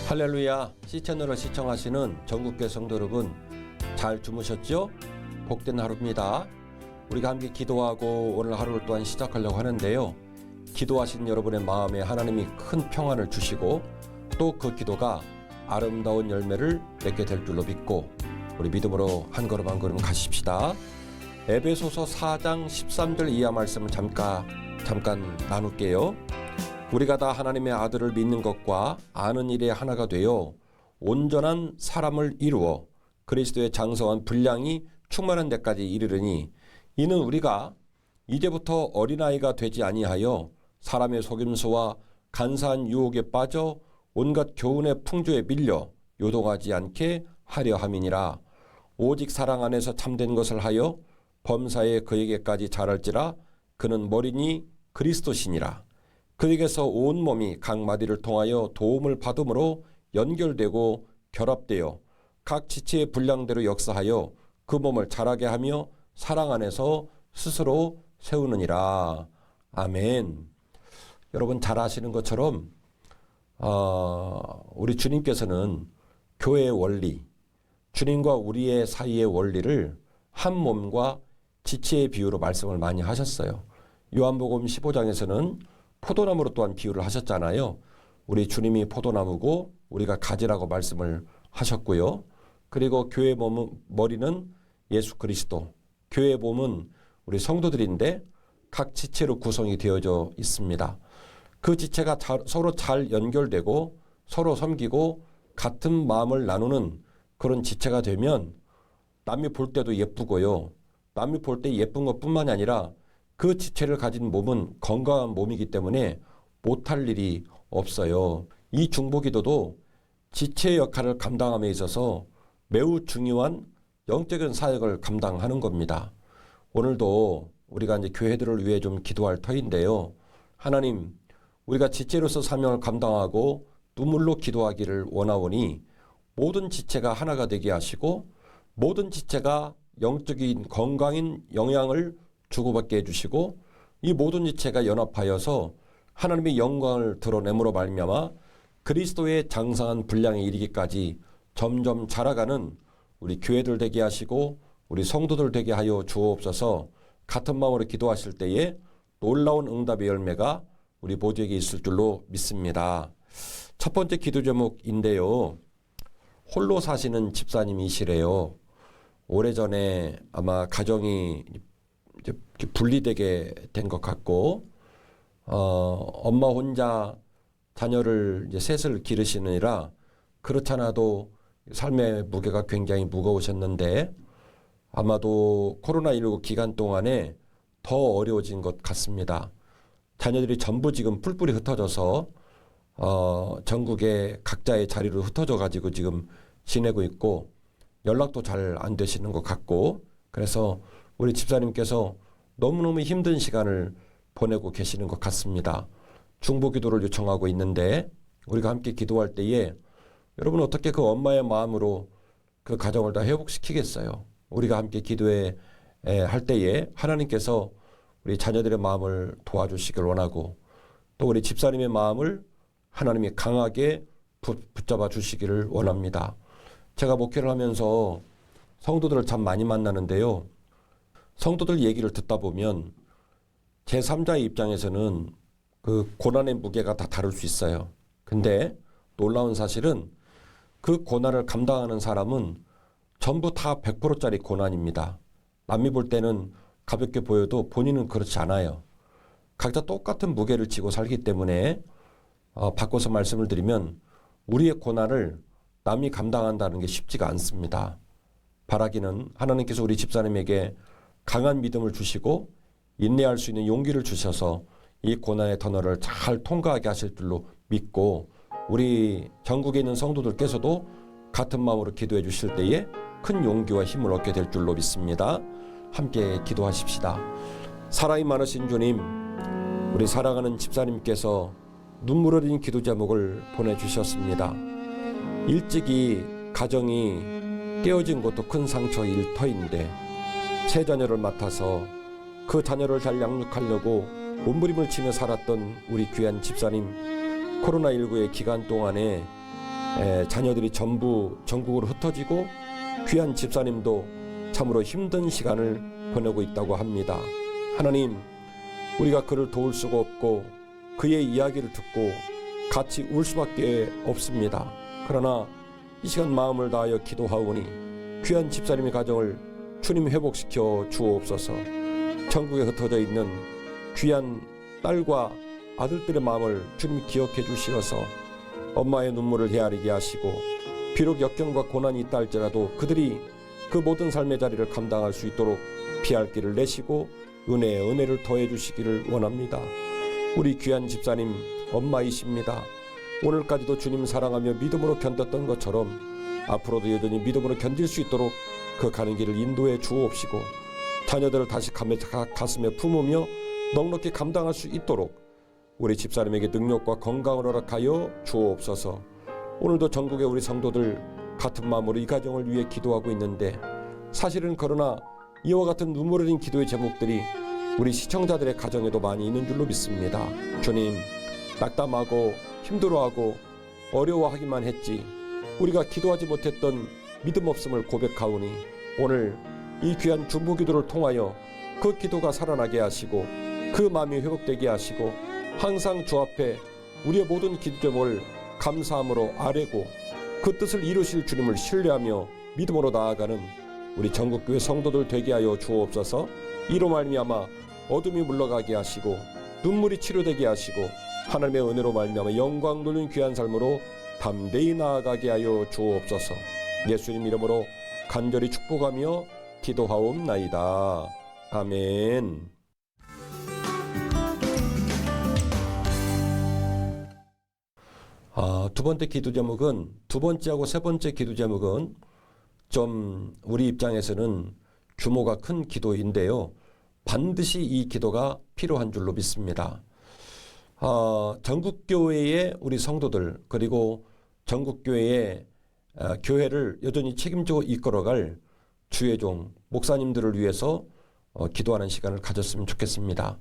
할렐루야, C채널을 시청하시는 전국교회 성도 여러분, 잘 주무셨죠? 복된 하루입니다. 우리가 함께 기도하고 오늘 하루를 또한 시작하려고 하는데요. 기도하신 여러분의 마음에 하나님이 큰 평안을 주시고 또 그 기도가 아름다운 열매를 맺게 될 줄로 믿고 우리 믿음으로 한 걸음 한 걸음 가십시다. 에베소서 4장 13절 이하 말씀을 잠깐 나눌게요. 우리가 다 하나님의 아들을 믿는 것과 아는 일에 하나가 되어 온전한 사람을 이루어 그리스도의 장성한 분량이 충만한 데까지 이르르니 이는 우리가 이제부터 어린아이가 되지 아니하여 사람의 속임수와 간사한 유혹에 빠져 온갖 교훈의 풍조에 밀려 요동하지 않게 하려 함이니라. 오직 사랑 안에서 참된 것을 하여 범사에 그에게까지 자랄지라. 그는 머리니 그리스도시니라. 그에게서 온 몸이 각 마디를 통하여 도움을 받음으로 연결되고 결합되어 각 지체의 분량대로 역사하여 그 몸을 자라게 하며 사랑 안에서 스스로 세우느니라. 아멘. 여러분 잘 아시는 것처럼 우리 주님께서는 교회의 원리, 주님과 우리의 사이의 원리를 한 몸과 지체의 비유로 말씀을 많이 하셨어요. 요한복음 15장에서는 포도나무로 또한 비유를 하셨잖아요. 우리 주님이 포도나무고 우리가 가지라고 말씀을 하셨고요. 그리고 교회 머리는 예수 그리스도, 교회 몸은 우리 성도들인데 각 지체로 구성이 되어져 있습니다. 그 지체가 서로 잘 연결되고 서로 섬기고 같은 마음을 나누는 그런 지체가 되면 남이 볼 때도 예쁘고요. 남이 볼 때 예쁜 것뿐만이 아니라 그 지체를 가진 몸은 건강한 몸이기 때문에 못할 일이 없어요. 이 중보기도도 지체의 역할을 감당함에 있어서 매우 중요한 영적인 사역을 감당하는 겁니다. 오늘도 우리가 이제 교회들을 위해 좀 기도할 터인데요. 하나님, 우리가 지체로서 사명을 감당하고 눈물로 기도하기를 원하오니 모든 지체가 하나가 되게 하시고 모든 지체가 영적인 건강인 영향을 주고받게 해주시고 이 모든 지체가 연합하여서 하나님의 영광을 드러내므로 말미암아 그리스도의 장성한 분량에 이르기까지 점점 자라가는 우리 교회들 되게 하시고 우리 성도들 되게 하여 주옵소서. 같은 마음으로 기도하실 때에 놀라운 응답의 열매가 우리 모두에게 있을 줄로 믿습니다. 첫 번째 기도 제목인데요. 홀로 사시는 집사님이시래요. 오래전에 아마 가정이 이제 분리되게 된 것 같고 엄마 혼자 자녀를 이제 셋을 기르시느라 그렇잖아도 삶의 무게가 굉장히 무거우셨는데 아마도 코로나19 기간 동안에 더 어려워진 것 같습니다. 자녀들이 전부 지금 뿔뿔이 흩어져서 전국의 각자의 자리로 흩어져 가지고 지금 지내고 있고 연락도 잘 안 되시는 것 같고 그래서 우리 집사님께서 너무너무 힘든 시간을 보내고 계시는 것 같습니다. 중보기도를 요청하고 있는데 우리가 함께 기도할 때에 여러분 어떻게 그 엄마의 마음으로 그 가정을 다 회복시키겠어요? 우리가 함께 기도해 할 때에 하나님께서 우리 자녀들의 마음을 도와주시길 원하고 또 우리 집사님의 마음을 하나님이 강하게 붙잡아 주시기를 원합니다. 제가 목회를 하면서 성도들을 참 많이 만나는데요. 성도들 얘기를 듣다 보면 제3자의 입장에서는 그 고난의 무게가 다 다를 수 있어요. 근데 놀라운 사실은 그 고난을 감당하는 사람은 전부 다 100%짜리 고난입니다. 남이 볼 때는 가볍게 보여도 본인은 그렇지 않아요. 각자 똑같은 무게를 지고 살기 때문에 바꿔서 말씀을 드리면 우리의 고난을 남이 감당한다는 게 쉽지가 않습니다. 바라기는 하나님께서 우리 집사님에게 강한 믿음을 주시고 인내할 수 있는 용기를 주셔서 이 고난의 터널을 잘 통과하게 하실 줄로 믿고 우리 전국에 있는 성도들께서도 같은 마음으로 기도해 주실 때에 큰 용기와 힘을 얻게 될 줄로 믿습니다. 함께 기도하십시다. 사랑이 많으신 주님, 우리 사랑하는 집사님께서 눈물 어린 기도 제목을 보내주셨습니다. 일찍이 가정이 깨어진 것도 큰 상처일 터인데 세 자녀를 맡아서 그 자녀를 잘 양육하려고 몸부림을 치며 살았던 우리 귀한 집사님, 코로나19의 기간 동안에 자녀들이 전부 전국으로 흩어지고 귀한 집사님도 참으로 힘든 시간을 보내고 있다고 합니다. 하나님, 우리가 그를 도울 수가 없고 그의 이야기를 듣고 같이 울 수밖에 없습니다. 그러나 이 시간 마음을 다하여 기도하오니 귀한 집사님의 가정을 주님 회복시켜 주옵소서. 전국에 흩어져 있는 귀한 딸과 아들들의 마음을 주님 기억해 주시어서 엄마의 눈물을 헤아리게 하시고 비록 역경과 고난이 있다 할지라도 그들이 그 모든 삶의 자리를 감당할 수 있도록 피할 길을 내시고 은혜에 은혜를 더해 주시기를 원합니다. 우리 귀한 집사님 엄마이십니다. 오늘까지도 주님 사랑하며 믿음으로 견뎠던 것처럼 앞으로도 여전히 믿음으로 견딜 수 있도록 그 가는 길을 인도해 주옵시고 자녀들을 다시 가슴에 품으며 넉넉히 감당할 수 있도록 우리 집사님에게 능력과 건강을 허락하여 주옵소서. 오늘도 전국의 우리 성도들 같은 마음으로 이 가정을 위해 기도하고 있는데 사실은 그러나 이와 같은 눈물 흘린 기도의 제목들이 우리 시청자들의 가정에도 많이 있는 줄로 믿습니다. 주님, 낙담하고 힘들어하고 어려워하기만 했지 우리가 기도하지 못했던 믿음 없음을 고백하오니 오늘 이 귀한 중보 기도를 통하여 그 기도가 살아나게 하시고 그 마음이 회복되게 하시고 항상 주 앞에 우리의 모든 기도 제목을 감사함으로 아뢰고 그 뜻을 이루실 주님을 신뢰하며 믿음으로 나아가는 우리 전국교회 성도들 되게 하여 주옵소서. 이로 말미암아 어둠이 물러가게 하시고 눈물이 치료되게 하시고 하나님의 은혜로 말미암아 영광 돌린 귀한 삶으로 담대히 나아가게 하여 주옵소서. 예수님 이름으로 간절히 축복하며 기도하옵나이다. 아멘. 두 번째 기도 제목은 두 번째하고 세 번째 기도 제목은 좀 우리 입장에서는 규모가 큰 기도인데요. 반드시 이 기도가 필요한 줄로 믿습니다. 전국교회의 우리 성도들 그리고 전국교회의 교회를 여전히 책임지고 이끌어갈 주의 종 목사님들을 위해서 기도하는 시간을 가졌으면 좋겠습니다.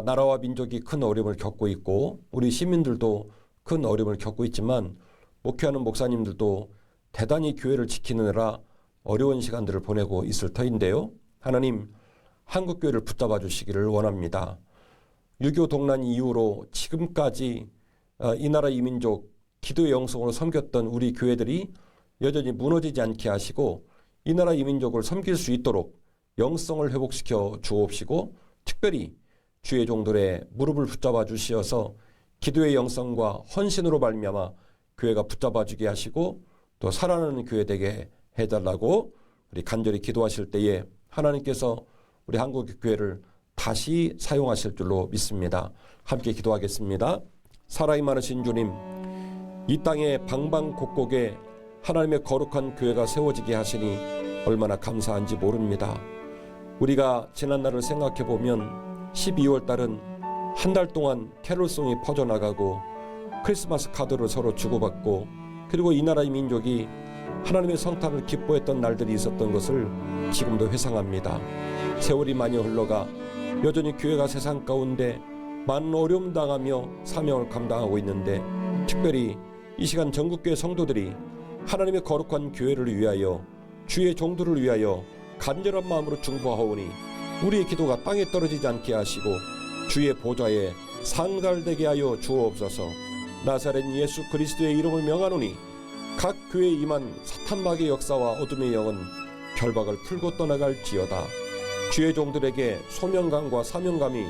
나라와 민족이 큰 어려움을 겪고 있고 우리 시민들도 큰 어려움을 겪고 있지만 목회하는 목사님들도 대단히 교회를 지키느라 어려운 시간들을 보내고 있을 터인데요. 하나님, 한국교회를 붙잡아 주시기를 원합니다. 6.25 동란 이후로 지금까지 이 나라 이 민족 기도의 영성으로 섬겼던 우리 교회들이 여전히 무너지지 않게 하시고 이 나라 이 민족을 섬길 수 있도록 영성을 회복시켜 주옵시고 특별히 주의 종들의 무릎을 붙잡아 주시어서 기도의 영성과 헌신으로 말미암아 교회가 붙잡아 주게 하시고 또 살아나는 교회 되게 해달라고 우리 간절히 기도하실 때에 하나님께서 우리 한국 교회를 다시 사용하실 줄로 믿습니다. 함께 기도하겠습니다. 사랑이 많으신 주님, 이 땅의 방방곡곡에 하나님의 거룩한 교회가 세워지게 하시니 얼마나 감사한지 모릅니다. 우리가 지난날을 생각해 보면 12월 달은 한 달 동안 캐롤송이 퍼져나가고 크리스마스 카드를 서로 주고받고 그리고 이 나라의 민족이 하나님의 성탄을 기뻐했던 날들이 있었던 것을 지금도 회상합니다. 세월이 많이 흘러가 여전히 교회가 세상 가운데 많은 어려움 당하며 사명을 감당하고 있는데 특별히 이 시간 전국교회 성도들이 하나님의 거룩한 교회를 위하여 주의 종들을 위하여 간절한 마음으로 중보하오니 우리의 기도가 땅에 떨어지지 않게 하시고 주의 보좌에 상달되게 하여 주옵소서. 나사렛 예수 그리스도의 이름을 명하노니 각 교회에 임한 사탄마귀의 역사와 어둠의 영은 결박을 풀고 떠나갈지어다. 주의 종들에게 소명감과 사명감이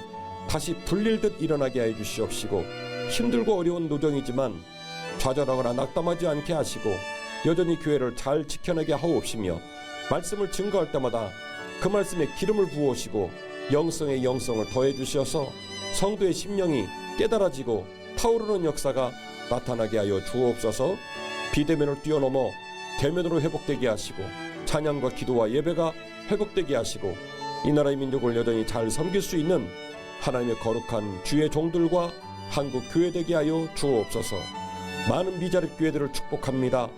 다시 불릴 듯 일어나게 해 주시옵시고 힘들고 어려운 노정이지만 좌절하거나 낙담하지 않게 하시고 여전히 교회를 잘 지켜내게 하옵시며 말씀을 증거할 때마다 그 말씀에 기름을 부으시고 영성의 영성을 더해 주셔서 성도의 심령이 깨달아지고 타오르는 역사가 나타나게 하여 주옵소서. 비대면을 뛰어넘어 대면으로 회복되게 하시고 찬양과 기도와 예배가 회복되게 하시고 이 나라의 민족을 여전히 잘 섬길 수 있는 하나님의 거룩한 주의 종들과 한국 교회 되게 하여 주옵소서. 많은 미자립 교회들을 축복합니다.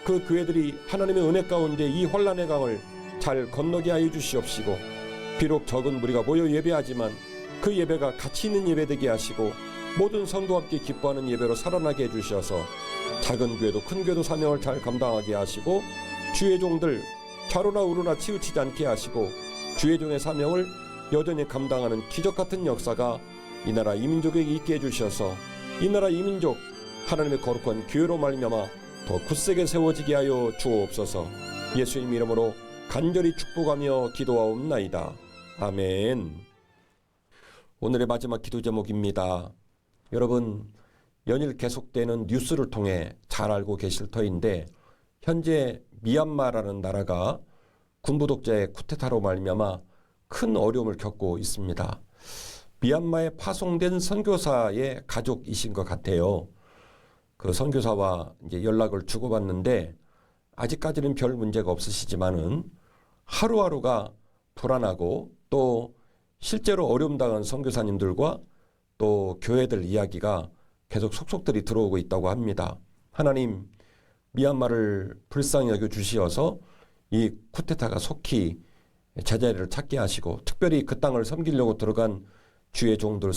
그 교회들이 하나님의 은혜 가운데 이 혼란의 강을 잘 건너게 하여 주시옵시고 비록 적은 무리가 모여 예배하지만 그 예배가 가치 있는 예배 되게 하시고 모든 성도와 함께 기뻐하는 예배로 살아나게 해주셔서 작은 교회도 큰 교회도 사명을 잘 감당하게 하시고 주의 종들 좌로나 우로나 치우치지 않게 하시고 주의 종의 사명을 여전히 감당하는 기적같은 역사가 이 나라 이민족에게 있게 해주셔서 이 나라 이민족 하나님의 거룩한 교회로 말미암아 더 굳세게 세워지게 하여 주옵소서. 예수님 이름으로 간절히 축복하며 기도하옵나이다. 아멘. 오늘의 마지막 기도 제목입니다. 여러분, 연일 계속되는 뉴스를 통해 잘 알고 계실 터인데 현재 미얀마라는 나라가 군부 독재의 쿠데타로 말미암아 큰 어려움을 겪고 있습니다. 미얀마에 파송된 선교사의 가족이신 것 같아요. 그 선교사와 이제 연락을 주고받는데 아직까지는 별 문제가 없으시지만은 하루하루가 불안하고 또 실제로 어려움 당한 선교사님들과 또 교회들 이야기가 계속 속속들이 들어오고 있다고 합니다. 하나님, 미얀마를 불쌍히 여겨 주시어서 이 쿠데타가 속히 제자리를 찾게 하시고 특별히 그 땅을 섬기려고 들어간 주의 종들,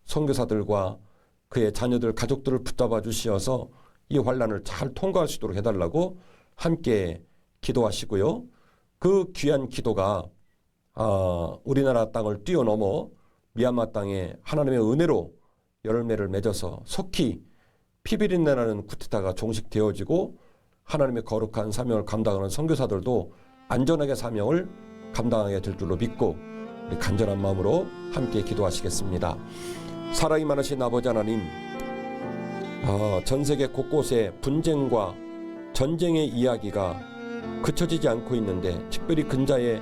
선교사들과 그의 자녀들, 가족들을 붙잡아 주시어서 이 환란을 잘 통과할 수 있도록 해달라고 함께 기도하시고요. 그 귀한 기도가 우리나라 땅을 뛰어넘어 미얀마 땅에 하나님의 은혜로 열매를 맺어서 속히 피비린내나는 쿠데타가 종식되어지고 하나님의 거룩한 사명을 감당하는 선교사들도 안전하게 사명을 감당하게 될 줄로 믿고 우리 간절한 마음으로 함께 기도하시겠습니다. 사랑이 많으신 아버지 하나님, 전 세계 곳곳에 분쟁과 전쟁의 이야기가 그쳐지지 않고 있는데 특별히 근자에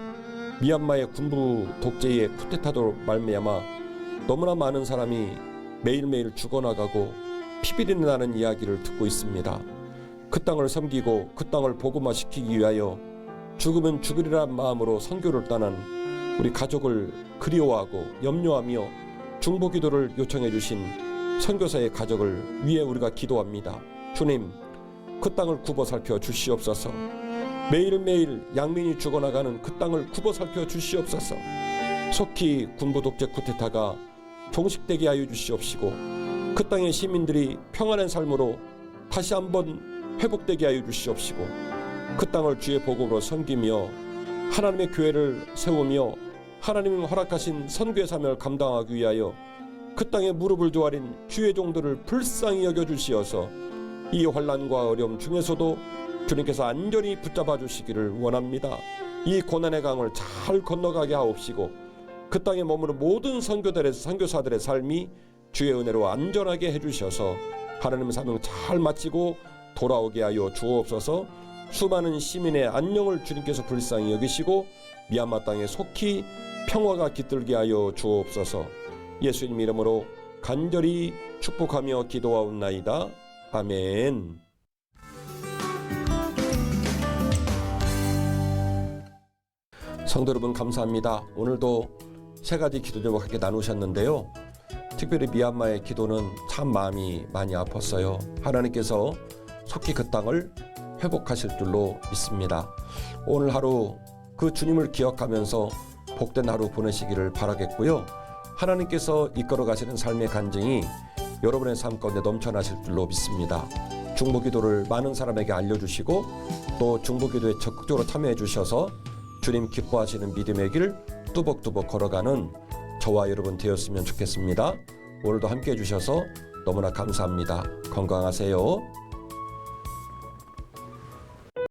미얀마의 군부 독재의 쿠데타로 말미암아 너무나 많은 사람이 매일매일 죽어나가고 피비린내 나는 이야기를 듣고 있습니다. 그 땅을 섬기고 그 땅을 복음화시키기 위하여 죽으면 죽으리란 마음으로 선교를 떠난 우리 가족을 그리워하고 염려하며 중보기도를 요청해 주신 선교사의 가족을 위해 우리가 기도합니다. 주님, 그 땅을 굽어 살펴 주시옵소서. 매일매일 양민이 죽어나가는 그 땅을 굽어 살펴 주시옵소서. 속히 군부 독재 쿠데타가 종식되게 하여 주시옵시고 그 땅의 시민들이 평안한 삶으로 다시 한번 회복되게 하여 주시옵시고 그 땅을 주의 복음으로 섬기며 하나님의 교회를 세우며 하나님이 허락하신 선교의 사명을 감당하기 위하여 그 땅에 무릎을 조아린 주의 종들을 불쌍히 여겨주시어서 이 환난과 어려움 중에서도 주님께서 안전히 붙잡아 주시기를 원합니다. 이 고난의 강을 잘 건너가게 하옵시고 그 땅에 머무는 모든 선교사들의 삶이 주의 은혜로 안전하게 해주셔서 하나님의 사명 잘 마치고 돌아오게 하여 주옵소서. 수많은 시민의 안녕을 주님께서 불쌍히 여기시고 미얀마 땅에 속히 평화가 깃들게 하여 주옵소서. 예수님 이름으로 간절히 축복하며 기도하옵나이다. 아멘. 성도 여러분, 감사합니다. 오늘도 세 가지 기도 제목 함께 나누셨는데요. 특별히 미얀마의 기도는 참 마음이 많이 아팠어요. 하나님께서 속히 그 땅을 회복하실 줄로 믿습니다. 오늘 하루 그 주님을 기억하면서 복된 하루 보내시기를 바라겠고요. 하나님께서 이끌어 가시는 삶의 간증이 여러분의 삶 가운데 넘쳐나실 줄로 믿습니다. 중보기도를 많은 사람에게 알려주시고 또 중보기도에 적극적으로 참여해 주셔서 주님 기뻐하시는 믿음의 길 뚜벅뚜벅 걸어가는 저와 여러분 되었으면 좋겠습니다. 오늘도 함께해 주셔서 너무나 감사합니다. 건강하세요.